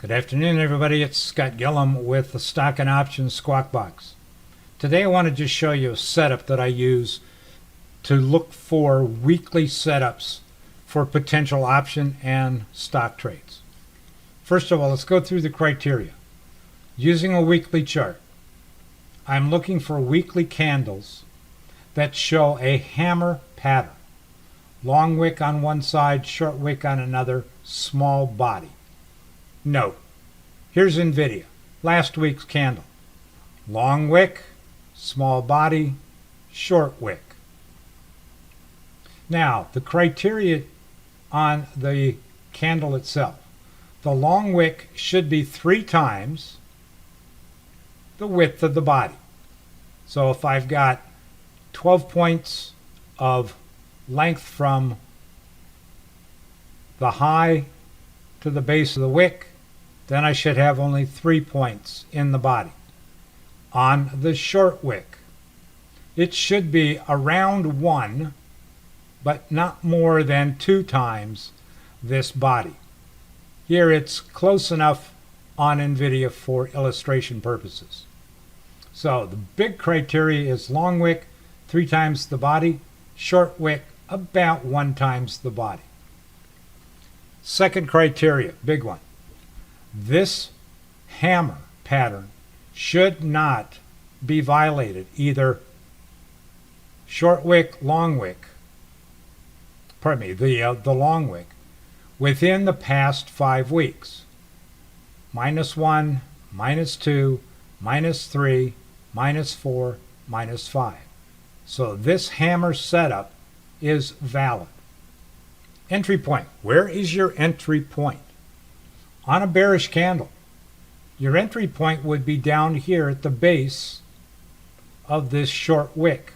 Good afternoon, everybody. It's Scott Gillum with the Stock and Options Squawk Box. Today I want to just show you a setup that I use to look for weekly setups for potential option and stock trades. First of all, let's go through the criteria. Using a weekly chart, I'm looking for weekly candles that show a hammer pattern. Long wick on one side, short wick on another, small body. Note, here's NVIDIA, last week's candle. Long wick, small body, short wick. Now, the criteria on the candle itself. The long wick should be 3 times the width of the body. So if I've got 12 points of length from the high to the base of the wick, then I should have only 3 points in the body. On the short wick, it should be around 1, but not more than 2 times this body. Here it's close enough on NVIDIA for illustration purposes. So the big criteria is long wick, 3 times the body, short wick, about 1 times the body. Second criteria, big one. This hammer pattern should not be violated, either short wick, long wick, the long wick, within the past 5 weeks. -1, -2, -3, -4, -5. So this hammer setup is valid. Entry point. Where is your entry point? On a bearish candle, your entry point would be down here at the base of this short wick,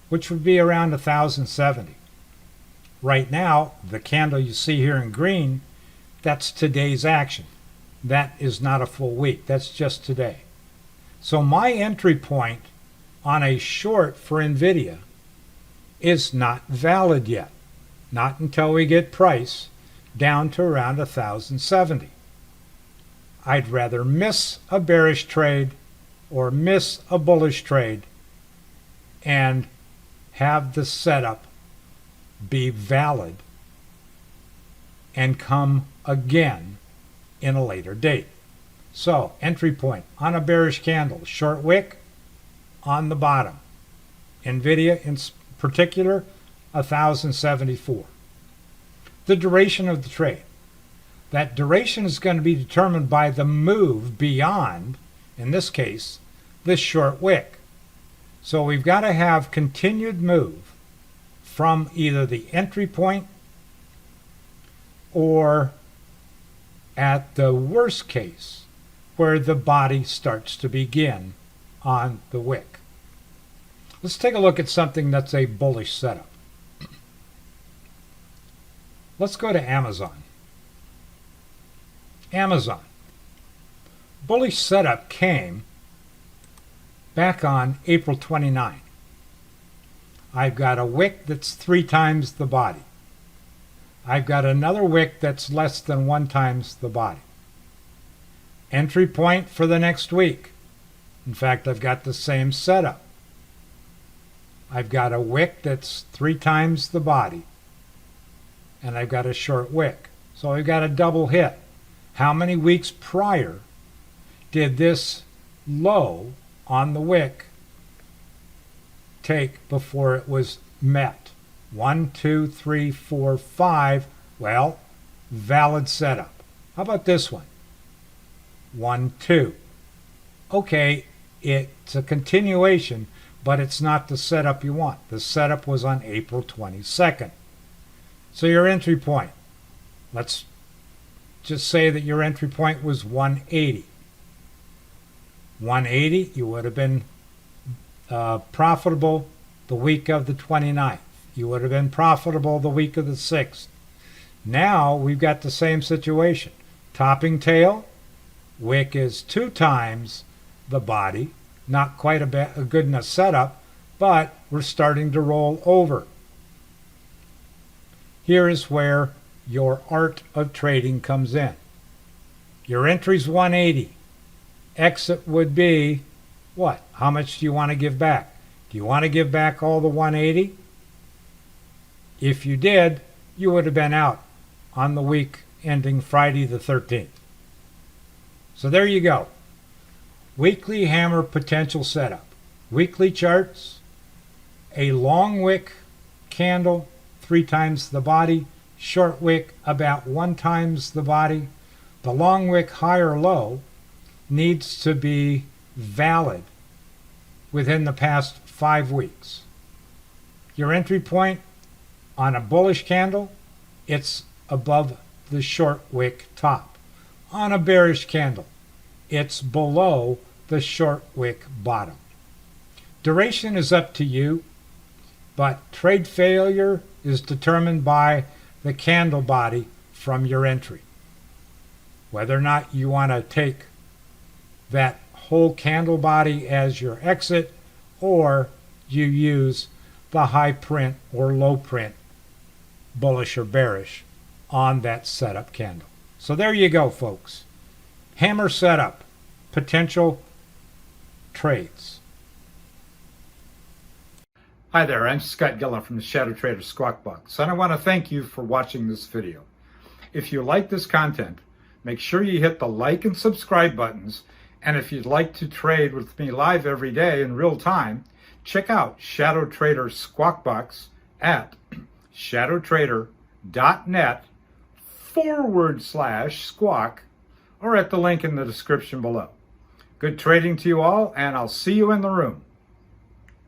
which would be around 1070. Right now, the candle you see here in green, that's today's action. That is not a full week. That's just today. So my entry point on a short for NVIDIA is not valid yet. Not until we get price down to around 1070. I'd rather miss a bearish trade or miss a bullish trade and have the setup be valid and come again in a later date. So, entry point on a bearish candle, short wick on the bottom. NVIDIA in particular, 1074. The duration of the trade. That duration is going to be determined by the move beyond, in this case, this short wick. So we've got to have continued move from either the entry point or, at the worst case, where the body starts to begin on the wick. Let's take a look at something that's a bullish setup. Let's go to Amazon. Amazon. Bullish setup came back on April 29. I've got a wick that's 3 times the body. I've got another wick that's less than 1 times the body. Entry point for the next week. In fact, I've got the same setup. I've got a wick that's 3 times the body, and I've got a short wick. So I've got a double hit. How many weeks prior did this low on the wick take before it was met? 1, 2, 3, 4, 5. Well, valid setup. How about this one? 1, 2. Okay, it's a continuation, but it's not the setup you want. The setup was on April 22nd. So your entry point, let's just say that your entry point was 180. 180, you would have been profitable the week of the 29th. You would have been profitable the week of the 6th. Now we've got the same situation. Topping tail, wick is 2 times the body. Not quite a good enough setup, but we're starting to roll over. Here is where your art of trading comes in. Your entry's 180. Exit would be what? How much do you want to give back? Do you want to give back all the 180? If you did, you would have been out on the week ending Friday the 13th. So there you go. Weekly hammer potential setup. Weekly charts, a long wick candle, 3 times the body, short wick about 1 times the body. The long wick high or low needs to be valid within the past 5 weeks. Your entry point on a bullish candle, it's above the short wick top. On a bearish candle, it's below the short wick bottom. Duration is up to you, but trade failure is determined by the candle body from your entry. Whether or not you want to take that whole candle body as your exit, or you use the high print or low print, bullish or bearish, on that setup candle. So there you go, folks. Hammer setup, potential trades. Hi there, I'm Scott Gillen from the ShadowTrader Squawk Box, and I want to thank you for watching this video. If you like this content, make sure you hit the like and subscribe buttons, and if you'd like to trade with me live every day in real time, check out ShadowTrader Squawk Box at shadowtrader.net/squawk, or at the link in the description below. Good trading to you all, and I'll see you in the room.